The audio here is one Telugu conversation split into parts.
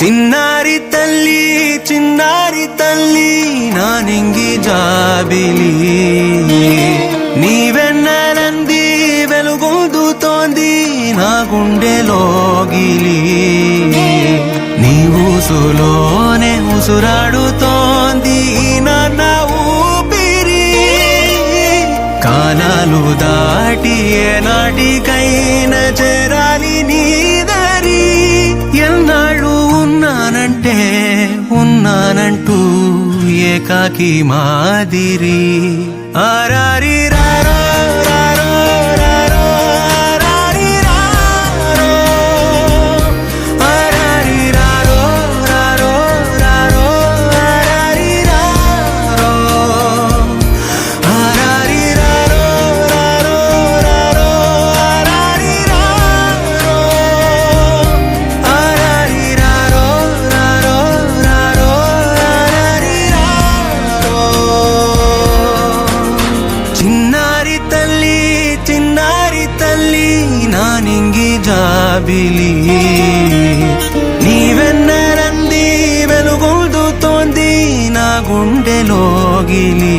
చిన్నారి తల్లి నా నింగి జాబిలి నీవెన్నెలంది వెలుగొందుతోంది నా గుండెలోగిలి నీ ఊసులోనే ఉసురాడుతోంది నా ఊపిరి కాలాలు దాటి ఏనాటికైనా చేరాలి నీ దరి ఎన్నాళ్ళు ఉన్నానంటూ ఏకాకి మాదిరి ఆరారి రారో రారో రారో ఆరారి రారో ఆరారి రారో రారో రారో ఆరారి రారో ఆరారి రారో రారో రారో ఆరారి రారో ఆరారి రారో రారో రారో ఆరారి రారో చిన్నారి తల్లి నా నింగి జాబిలి నీవెన్నెలంది వెలుగొందుతోంది నా గుండెలోగిలి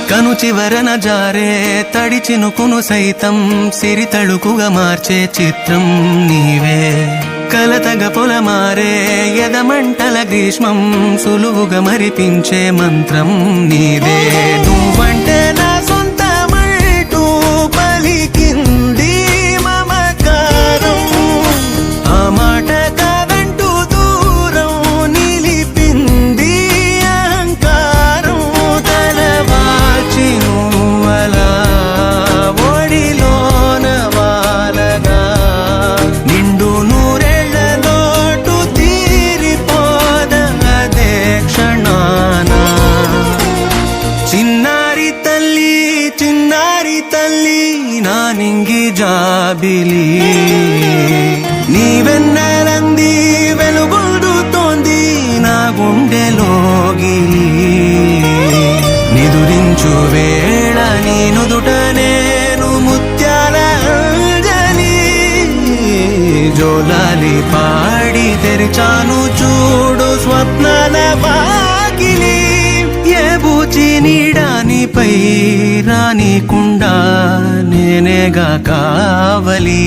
కను చివరన జారే తడి చినుకును సైతం సిరి తళుకుగా మార్చే చిత్రం నీవే కలతగ పొలమారే ఎదమంటల గ్రీష్మం సులువుగా మరిపించే మంత్రం నీదే నువ్వంటే నా సొంతమంటూ పలికింది మమకారం ఆ మాట కాదంటూ దూరం నిలిపింది అహంకారం తలవాల్చి నువ్వలా ఒడిలోన వాలగా నిండు నూరేళ్ల లోటు తీరిపోదదే క్షణాన చిన్నారి తల్లి నా నింగి జాబిలి నీవెన్నెలంది వెలుగొందుతోంది నా గుండెలోగిలి నిదురించు వేళ నీ నుదుట నేను ముత్యాల అంజలి జోలాలి పాడి తెరిచాను చూడు స్వప్నాల వాకిలి ఏ బూచి నీడానిపై రానికుండా నేనేగా కావలి.